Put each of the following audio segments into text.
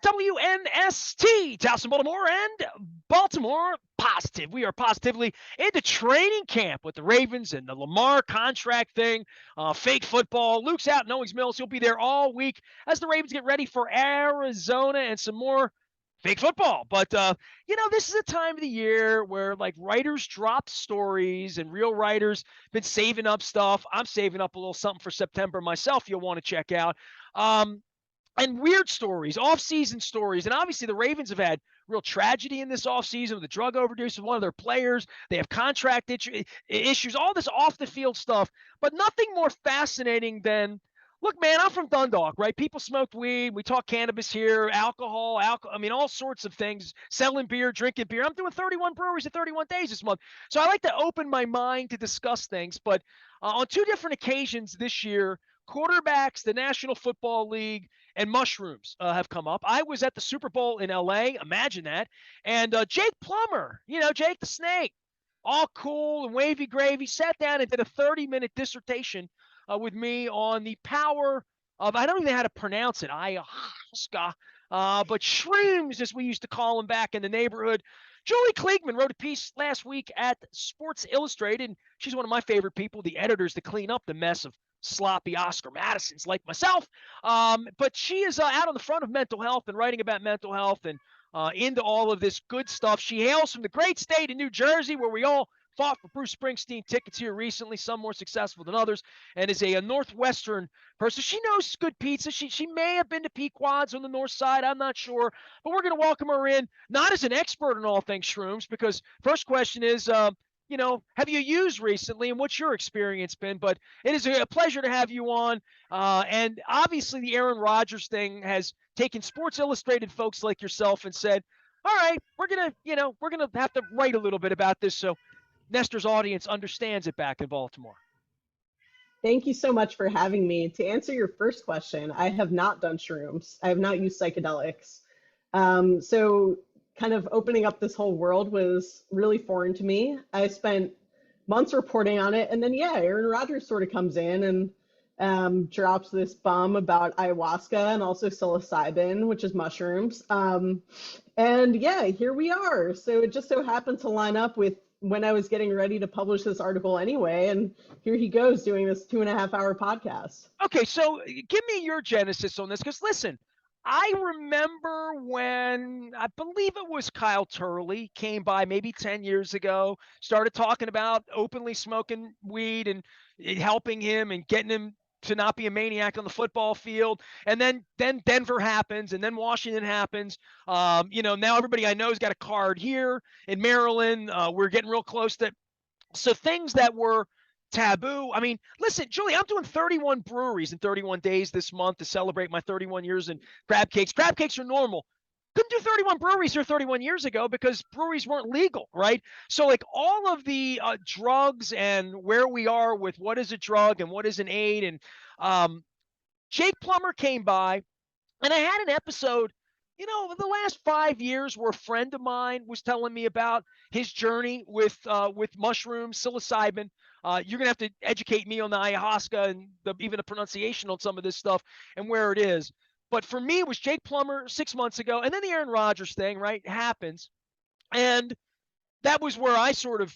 WNST, Towson, Baltimore, and Baltimore Positive. We are positively into training camp with the Ravens and the Lamar contract thing, fake football. Luke's out in Owings Mills. He'll be there all week as the Ravens get ready for Arizona and some more fake football. But, this is a time of the year where, like, writers drop stories and real writers been saving up stuff. I'm saving up a little something for September myself you'll want to check out. And weird stories, off-season stories. And obviously the Ravens have had real tragedy in this offseason with the drug overdose of one of their players. They have contract issues, all this off-the-field stuff. But nothing more fascinating than, look, man, I'm from Dundalk, right? People smoked weed. We talk cannabis here, alcohol, all sorts of things, selling beer, drinking beer. I'm doing 31 breweries in 31 days this month. So I like to open my mind to discuss things. But on two different occasions this year, quarterbacks, the National Football League, and mushrooms have come up. I was at the Super Bowl in L.A., imagine that, and Jake Plummer, Jake the Snake, all cool and wavy gravy, sat down and did a 30-minute dissertation with me on the power of, I don't even know how to pronounce it, ayahuasca, but shrooms, as we used to call them back in the neighborhood. Julie Kliegman wrote a piece last week at Sports Illustrated, and she's one of my favorite people, the editors, to clean up the mess of sloppy Oscar Madisons like myself. But she is out on the front of mental health and writing about mental health and into all of this good stuff. She hails from the great state of New Jersey, where we all fought for Bruce Springsteen tickets here recently, some more successful than others, and is a Northwestern person. She knows good pizza. She may have been to Pequod's on the north side. I'm not sure. But we're going to welcome her in, not as an expert in all things shrooms, because first question is, have you used recently, and what's your experience been? But it is a pleasure to have you on. And obviously the Aaron Rodgers thing has taken Sports Illustrated folks like yourself and said, all right, we're going to have to write a little bit about this so Nestor's audience understands it back in Baltimore. Thank you so much for having me. To answer your first question, I have not done shrooms. I have not used psychedelics. So kind of opening up this whole world was really foreign to me. I spent months reporting on it, and then Aaron Rodgers sort of comes in and drops this bomb about ayahuasca and also psilocybin, which is mushrooms. Here we are. So it just so happened to line up with when I was getting ready to publish this article anyway, and here he goes doing this 2.5-hour podcast. Okay, so give me your genesis on this, because listen, I remember when, I believe it was Kyle Turley, came by maybe 10 years ago, started talking about openly smoking weed and helping him and getting him to not be a maniac on the football field. And then Denver happens, and then Washington happens. Now everybody I know has got a card here in Maryland. We're getting real close to, so things that were taboo. I mean, listen, Julie, I'm doing 31 breweries in 31 days this month to celebrate my 31 years in crab cakes. Crab cakes are normal. Couldn't do 31 breweries here 31 years ago because breweries weren't legal, right? So like all of the drugs and where we are with what is a drug and what is an aid. And Jake Plummer came by, and I had an episode, the last 5 years where a friend of mine was telling me about his journey with mushrooms, psilocybin. You're going to have to educate me on the ayahuasca and even the pronunciation on some of this stuff and where it is. But for me, it was Jake Plummer 6 months ago, and then the Aaron Rodgers thing, right, happens. And that was where I sort of,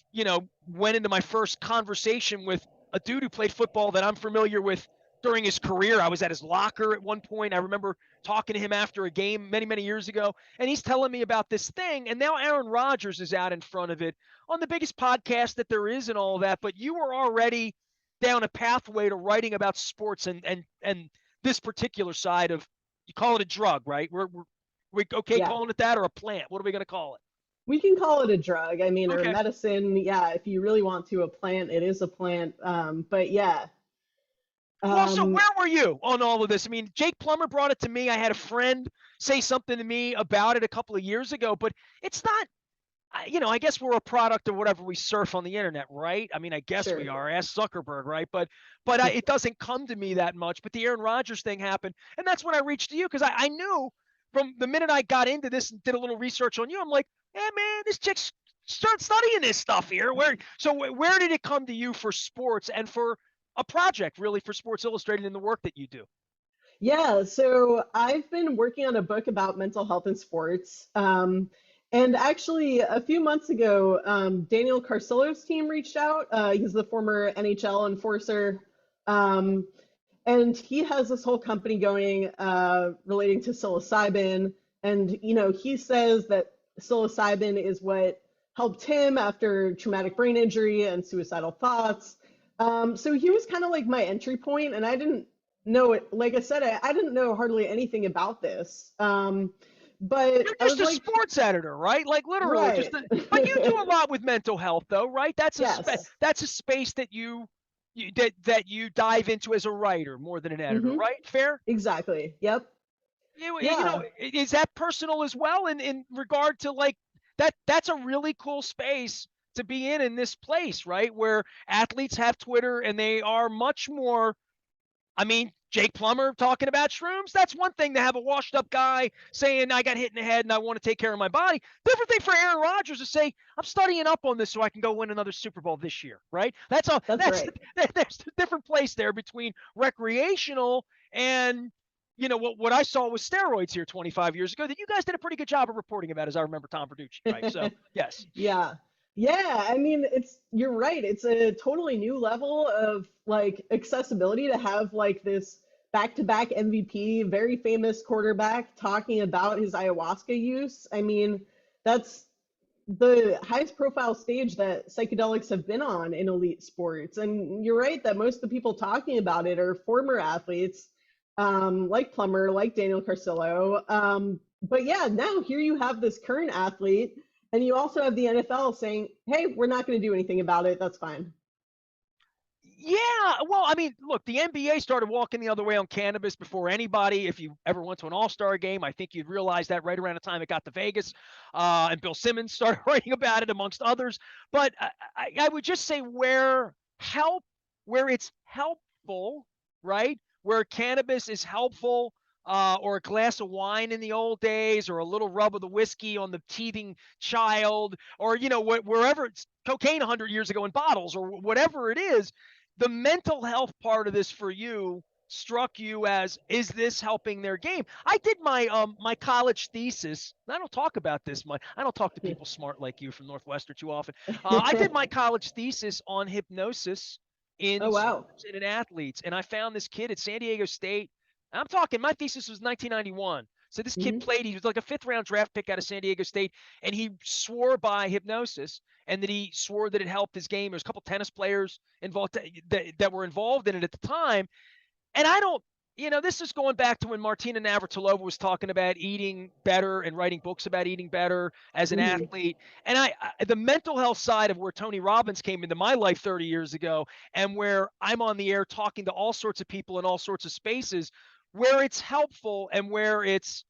went into my first conversation with a dude who played football that I'm familiar with during his career. I was at his locker at one point. I remember talking to him after a game many, many years ago, and he's telling me about this thing. And now Aaron Rodgers is out in front of it on the biggest podcast that there is and all that. But you were already down a pathway to writing about sports and this particular side of, you call it a drug, right? We okay calling it that, or a plant? What are we going to call it? We can call it a drug. I mean, or medicine. Yeah, if you really want to, a plant, it is a plant. But yeah. Well, so where were you on all of this? I mean, Jake Plummer brought it to me. I had a friend say something to me about it a couple of years ago, but it's not, I guess we're a product of whatever we surf on the internet, right? I mean, I guess we are. Ask Zuckerberg, right? But it doesn't come to me that much. But the Aaron Rodgers thing happened, and that's when I reached to you, because I knew from the minute I got into this and did a little research on you, I'm like, hey, man, this chick's start studying this stuff here. Where did it come to you for sports and for a project really for Sports Illustrated and the work that you do? Yeah, so I've been working on a book about mental health in sports. And actually, a few months ago, Daniel Carcillo's team reached out. He's the former NHL enforcer. Um, and he has this whole company going relating to psilocybin. And, he says that psilocybin is what helped him after traumatic brain injury and suicidal thoughts. So he was kind of like my entry point, and I didn't know it. Like I said, I didn't know hardly anything about this. But You're I just was a like, sports editor, right? Like literally right. but you do a lot with mental health though, right? Yes. That's a space that you dive into as a writer more than an editor, Hmm. right? Fair? Exactly. Yep. You know, Yeah. is that personal as well in regard to like that's a really cool space to be in this place, right? Where athletes have Twitter and they are much more. I mean, Jake Plummer talking about shrooms, that's one thing to have a washed up guy saying, I got hit in the head and I want to take care of my body. Different thing for Aaron Rodgers to say, I'm studying up on this so I can go win another Super Bowl this year, right? That's all. That's That's right. there's a different place there between recreational and what I saw with steroids here 25 years ago that you guys did a pretty good job of reporting about, as I remember Tom Verducci, right? So yes. Yeah. Yeah, I mean, you're right. It's a totally new level of like accessibility to have like this back-to-back MVP, very famous quarterback talking about his ayahuasca use. I mean, that's the highest profile stage that psychedelics have been on in elite sports. And you're right that most of the people talking about it are former athletes, like Plummer, like Daniel Carcillo. But yeah, now here you have this current athlete, and you also have the NFL saying, hey, we're not going to do anything about it. That's fine. Yeah, well, I mean, look, the NBA started walking the other way on cannabis before anybody. If you ever went to an All-Star game, I think you'd realize that right around the time it got to Vegas, and Bill Simmons started writing about it amongst others. But I would just say where it's helpful, right? Where cannabis is helpful, or a glass of wine in the old days, or a little rub of the whiskey on the teething child, or wherever it's cocaine 100 years ago in bottles, or whatever it is, the mental health part of this for you struck you as, is this helping their game? I did my college thesis. I don't talk about this much. I don't talk to people smart like you from Northwestern too often. I did my college thesis on hypnosis Oh, in wow. sports and in athletes, and I found this kid at San Diego State. I'm talking, my thesis was 1991. So this kid Hmm. played, he was like a fifth round draft pick out of San Diego State, and he swore by hypnosis, and that he swore that it helped his game. There's a couple tennis players involved that were involved in it at the time. And I don't, this is going back to when Martina Navratilova was talking about eating better and writing books about eating better as an Hmm. athlete. And the mental health side of where Tony Robbins came into my life 30 years ago, and where I'm on the air talking to all sorts of people in all sorts of spaces, where it's helpful and where it's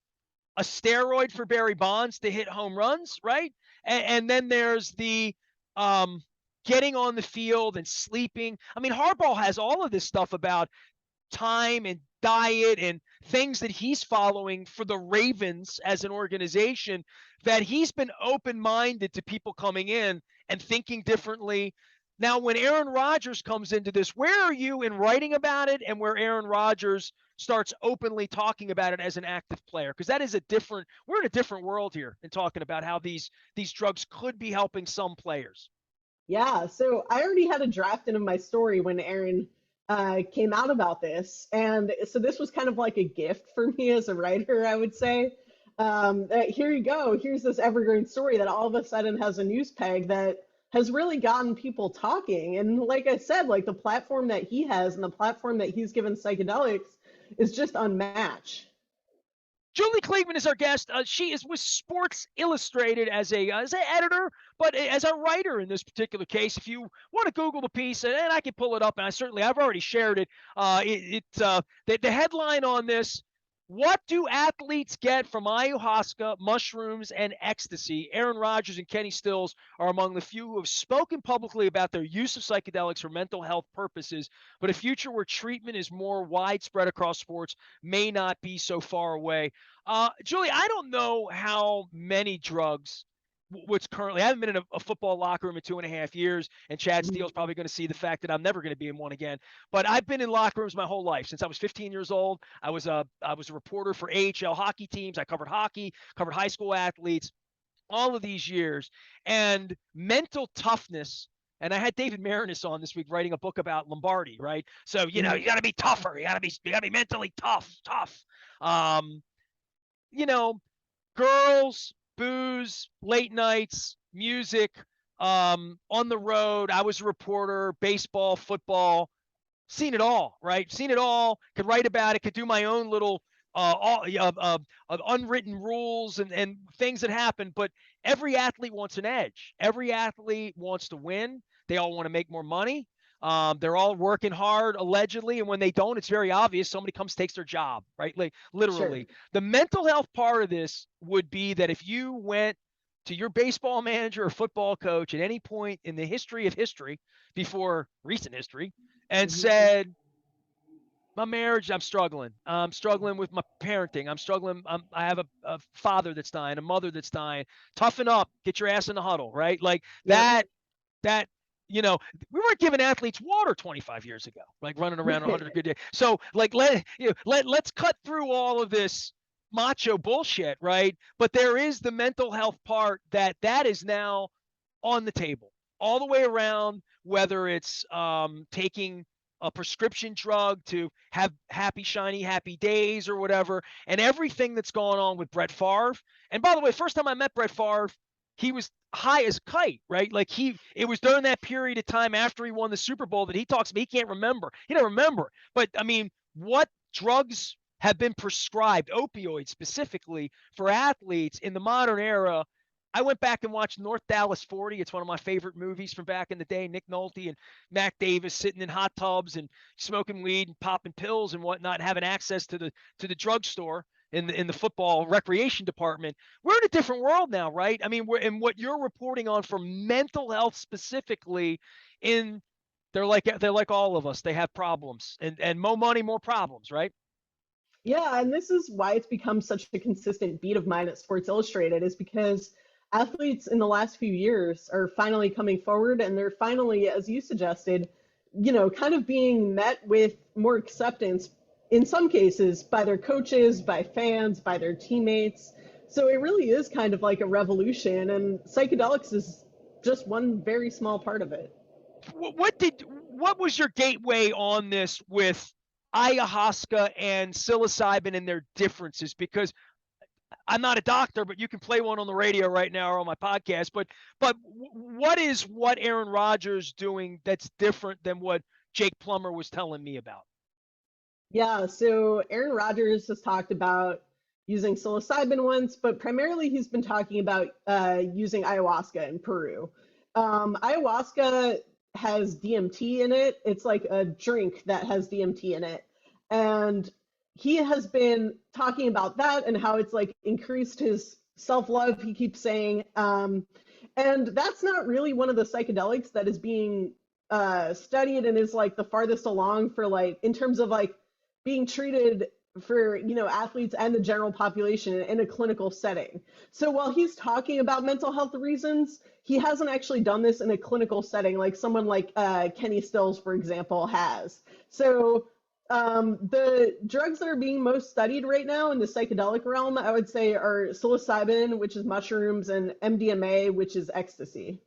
a steroid for Barry Bonds to hit home runs, right? And then there's the um, getting on the field and sleeping. I mean, Harbaugh has all of this stuff about time and diet and things that he's following for the Ravens as an organization, that he's been open-minded to people coming in and thinking differently. Now, when Aaron Rodgers comes into this, where are you in writing about it, and where Aaron Rodgers starts openly talking about it as an active player? Because that is we're in a different world here in talking about how these drugs could be helping some players. Yeah, so I already had a draft in of my story when Aaron came out about this. And so this was kind of like a gift for me as a writer, I would say. That here you go, here's this evergreen story that all of a sudden has a news peg that has really gotten people talking. And like I said, like the platform that he has and the platform that he's given psychedelics is just unmatched. Julie Kliegman is our guest. She is with Sports Illustrated as an editor, but as a writer in this particular case. If you want to Google the piece, and I can pull it up, and I've already shared it. The headline on this: What do athletes get from ayahuasca, mushrooms, and ecstasy? Aaron Rodgers and Kenny Stills are among the few who have spoken publicly about their use of psychedelics for mental health purposes, but a future where treatment is more widespread across sports may not be so far away. Julie, I don't know how many drugs what's currently. I haven't been in a football locker room in 2.5 years, and Chad Steele's Mhm. probably going to see the fact that I'm never going to be in one again. But I've been in locker rooms my whole life since I was 15 years old. I was a reporter for AHL hockey teams. I covered hockey, covered high school athletes, all of these years, and mental toughness. And I had David Marinus on this week writing a book about Lombardi, right? So you Mhm. got to be tougher. You got to be mentally tough. Um, you know, girls, booze, late nights, music, on the road. I was a reporter, baseball, football, seen it all, right? Seen it all. Could write about it. Could do my own little unwritten rules and things that happen. But every athlete wants an edge. Every athlete wants to win. They all want to make more money. They're all working hard, allegedly, and when they don't, it's very obvious. Somebody comes, takes their job, right? Like Sure. literally. The mental health part of this would be that if you went to your baseball manager or football coach at any point in the history of history, before recent history, and Mhm. said, my marriage, I'm struggling. I'm struggling with my parenting. I'm struggling. I have a father that's dying, a mother that's dying. Toughen up. Get your ass in the huddle, right? Like Yep. that, you know, we weren't giving athletes water 25 years ago, like running around 100 good day. So like let's cut through all of this macho bullshit, right? But there is the mental health part that is now on the table all the way around, whether it's taking a prescription drug to have happy, shiny, happy days or whatever, and everything that's going on with Brett Favre. And by the way, first time I met Brett Favre, he was high as a kite, right? Like it was during that period of time after he won the Super Bowl that he talks to me. He can't remember. He don't remember. But I mean, what drugs have been prescribed, opioids specifically, for athletes in the modern era? I went back and watched North Dallas 40. It's one of my favorite movies from back in the day. Nick Nolte and Mac Davis sitting in hot tubs and smoking weed and popping pills and whatnot, having access to the drugstore in the football recreation department. We're in a different world now, right? I mean, we're in what you're reporting on for mental health specifically. In they're like all of us. They have problems, and more money, more problems, right? Yeah, and this is why it's become such a consistent beat of mine at Sports Illustrated, is because athletes in the last few years are finally coming forward and they're finally, as you suggested, kind of being met with more acceptance in some cases by their coaches, by fans, by their teammates. So it really is kind of like a revolution, and psychedelics is just one very small part of it. What was your gateway on this with ayahuasca and psilocybin and their differences? Because I'm not a doctor, but you can play one on the radio right now or on my podcast. But what Aaron Rodgers doing that's different than what Jake Plummer was telling me about? Yeah, so Aaron Rodgers has talked about using psilocybin once, but primarily he's been talking about using ayahuasca in Peru. Ayahuasca has DMT in it. It's like a drink that has DMT in it. And he has been talking about that and how it's like increased his self-love, he keeps saying. And that's not really one of the psychedelics that is being studied and is like the farthest along for like in terms of like being treated for athletes and the general population in a clinical setting. So while he's talking about mental health reasons, he hasn't actually done this in a clinical setting like someone like Kenny Stills, for example, has. So the drugs that are being most studied right now in the psychedelic realm, I would say, are psilocybin, which is mushrooms, and MDMA, which is ecstasy.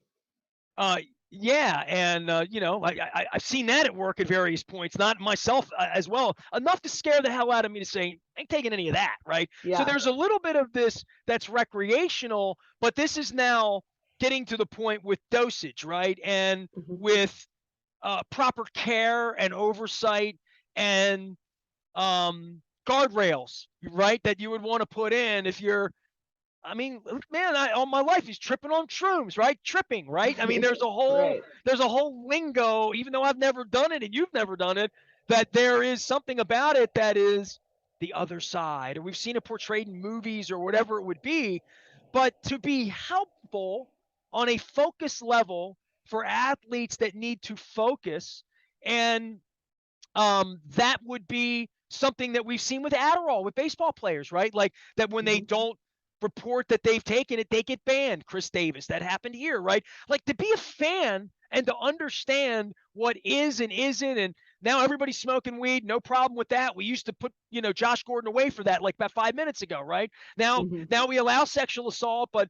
Uh, yeah, and I've seen that at work at various points, not myself as well, enough to scare the hell out of me to say I ain't taking any of that, right? So Yeah. there's a little bit of this that's recreational, but this is now getting to the point with dosage, right? And Mhm. with proper care and oversight and guardrails, right? That you would want to put in if you're. I mean, man, all my life he's tripping on shrooms, right? Tripping, right? I mean, Right. there's a whole lingo, even though I've never done it and you've never done it, that there is something about it that is the other side, or we've seen it portrayed in movies or whatever it would be. But to be helpful on a focus level for athletes that need to focus, and that would be something that we've seen with Adderall with baseball players, right? Like that when they Mhm. don't report that they've taken it, they get banned. Chris Davis, that happened here, right? Like, to be a fan and to understand what is and isn't, and now everybody's smoking weed, no problem with that. We used to put, Josh Gordon away for that like about 5 minutes ago, right? Now, Hmm. now we allow sexual assault, but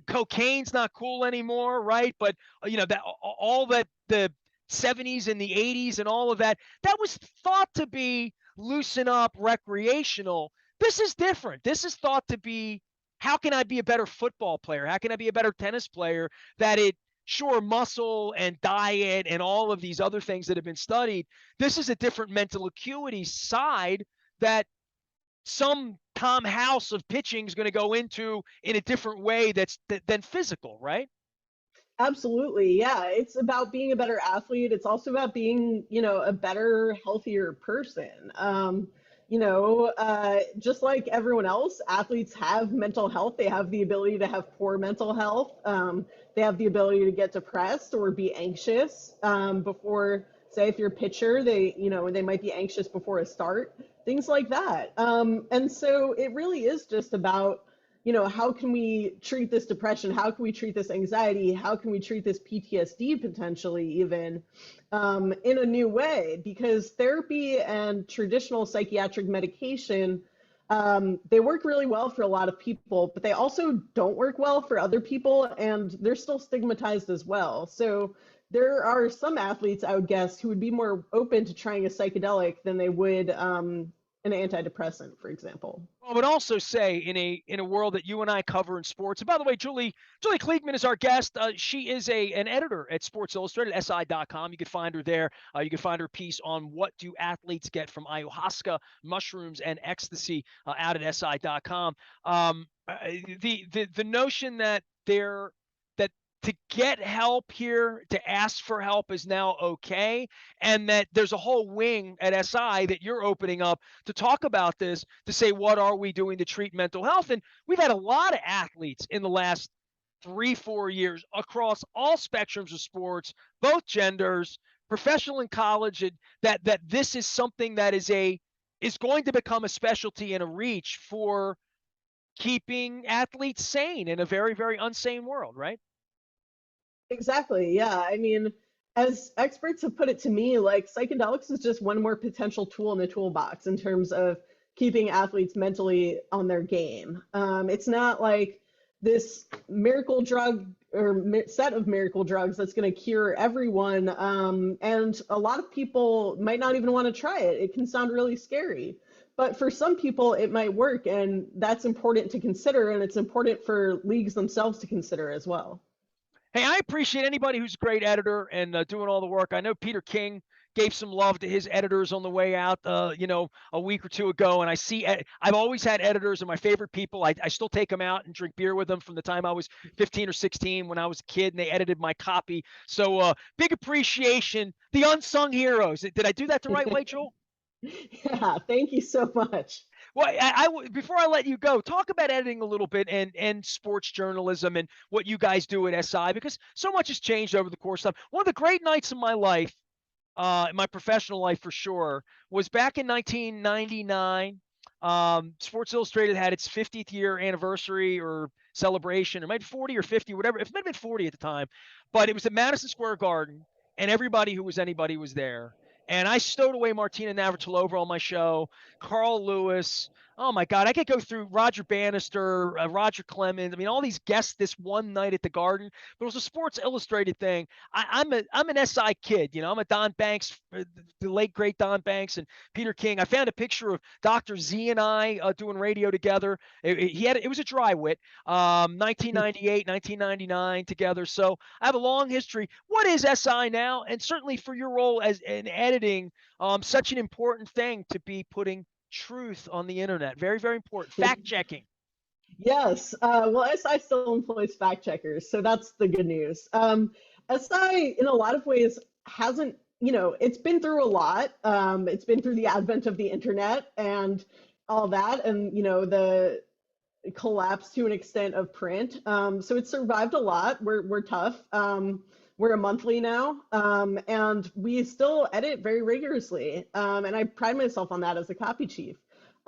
cocaine's not cool anymore, right? But that all that the 70s and the 80s and all of that, that was thought to be loosen up, recreational. This is different. This is thought to be, how can I be a better football player? How can I be a better tennis player? That it, sure, muscle and diet and all of these other things that have been studied. This is a different mental acuity side that some Tom House of pitching is going to go into in a different way than physical, right? Absolutely. Yeah. It's about being a better athlete. It's also about being, a better, healthier person. Just like everyone else, athletes have mental health. They have the ability to have poor mental health. They have the ability to get depressed or be anxious before, say, if you're a pitcher, they might be anxious before a start, things like that. And so it really is just about, how can we treat this depression? How can we treat this anxiety? How can we treat this PTSD potentially even in a new way? Because therapy and traditional psychiatric medication, they work really well for a lot of people, but they also don't work well for other people, and they're still stigmatized as well. So there are some athletes, I would guess, who would be more open to trying a psychedelic than they would an antidepressant, for example. I would also say in a world that you and I cover in sports. And by the way, Julie Kliegman is our guest. She is an editor at Sports Illustrated, SI.com. You can find her there. You can find her piece on what do athletes get from ayahuasca, mushrooms, and ecstasy out at SI.com. The notion that that to get help here, to ask for help is now okay, and that there's a whole wing at SI that you're opening up to talk about this, to say, what are we doing to treat mental health? And we've had a lot of athletes in the last 3-4 years across all spectrums of sports, both genders, professional and college, and that this is something that is going to become a specialty and a reach for keeping athletes sane in a very, very unsane world, right? Exactly. Yeah. I mean, as experts have put it to me, like psychedelics is just one more potential tool in the toolbox in terms of keeping athletes mentally on their game. It's not like this miracle drug or set of miracle drugs that's going to cure everyone. And a lot of people might not even want to try it. It can sound really scary. But for some people, it might work. And that's important to consider. And it's important for leagues themselves to consider as well. Hey, I appreciate anybody who's a great editor and doing all the work. I know Peter King gave some love to his editors on the way out, a week or two ago. And I've always had editors, and my favorite people. I still take them out and drink beer with them from the time I was 15 or 16 when I was a kid, and they edited my copy. So big appreciation. The unsung heroes. Did I do that the right way, Joel? Yeah, thank you so much. Well, before I let you go, talk about editing a little bit and sports journalism and what you guys do at SI, because so much has changed over the course of time. One of the great nights of my life, my professional life for sure, was back in 1999. Sports Illustrated had its 50th year anniversary or celebration, or maybe 40 or 50, whatever. It might have been 40 at the time, but it was at Madison Square Garden, and everybody who was anybody was there. And I stowed away Martina Navratilova on my show, Carl Lewis. Oh my God, I could go through Roger Bannister, Roger Clemens. I mean, all these guests this one night at the Garden. But it was a Sports Illustrated thing. I'm an SI kid, I'm a Don Banks, the late great Don Banks and Peter King. I found a picture of Dr. Z and I doing radio together. It was a dry wit, 1998, 1999 together. So I have a long history. What is SI now? And certainly for your role as in editing, such an important thing to be putting truth on the internet. Very, very important. Fact checking. Yes. Well, SI still employs fact checkers, so that's the good news. SI, in a lot of ways, hasn't, it's been through a lot. It's been through the advent of the internet and all that, and, the collapse to an extent of print. So it's survived a lot. We're tough. We're a monthly now, and we still edit very rigorously. And I pride myself on that as a copy chief.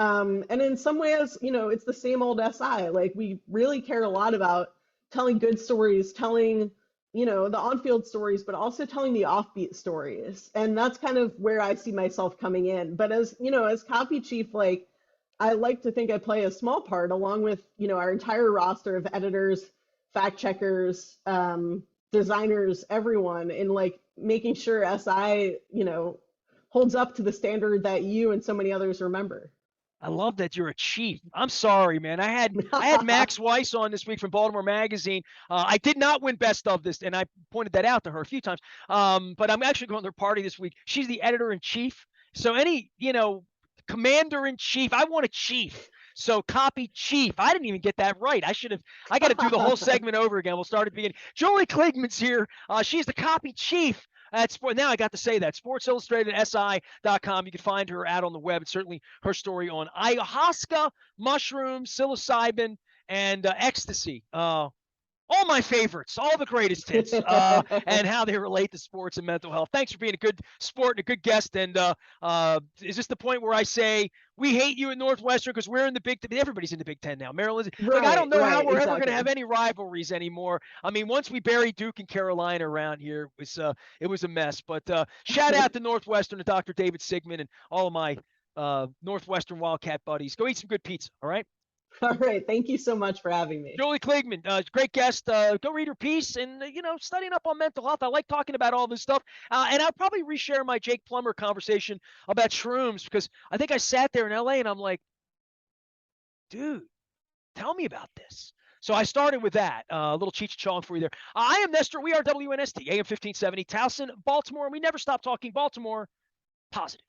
And in some ways, it's the same old SI. Like we really care a lot about telling good stories, telling, the on-field stories, but also telling the offbeat stories. And that's kind of where I see myself coming in. But as copy chief, like I like to think I play a small part along with, our entire roster of editors, fact checkers, designers, everyone in like making sure SI, holds up to the standard that you and so many others remember. I love that you're a chief. I'm sorry, man. I had Max Weiss on this week from Baltimore Magazine. I did not win best of this, and I pointed that out to her a few times. But I'm actually going to her party this week. She's the editor in chief. So any, commander in chief, I want a chief. So copy chief. I didn't even get that right. I got to do the whole segment over again. We'll start at the beginning. Julie Kliegman's here. She's the copy chief at Sport. Now I got to say that. Sports Illustrated SI.com. You can find her out on the web. And certainly her story on ayahuasca, mushrooms, psilocybin, and ecstasy. All my favorites, all the greatest hits, and how they relate to sports and mental health. Thanks for being a good sport and a good guest. And is this the point where I say we hate you at Northwestern because we're in the Big Ten? Everybody's in the Big Ten now. Maryland. Like, I don't know how we're ever going to have any rivalries anymore. I mean, once we buried Duke and Carolina around here, it was a mess. But shout out to Northwestern and Dr. David Sigmund and all of my Northwestern Wildcat buddies. Go eat some good pizza. All right. All right. Thank you so much for having me. Julie Kliegman, great guest. Go read her piece and, studying up on mental health. I like talking about all this stuff. And I'll probably reshare my Jake Plummer conversation about shrooms because I think I sat there in LA and I'm like, dude, tell me about this. So I started with that. A little Cheech Chong for you there. I am Nestor. We are WNST, AM 1570, Towson, Baltimore. And we never stop talking Baltimore positive.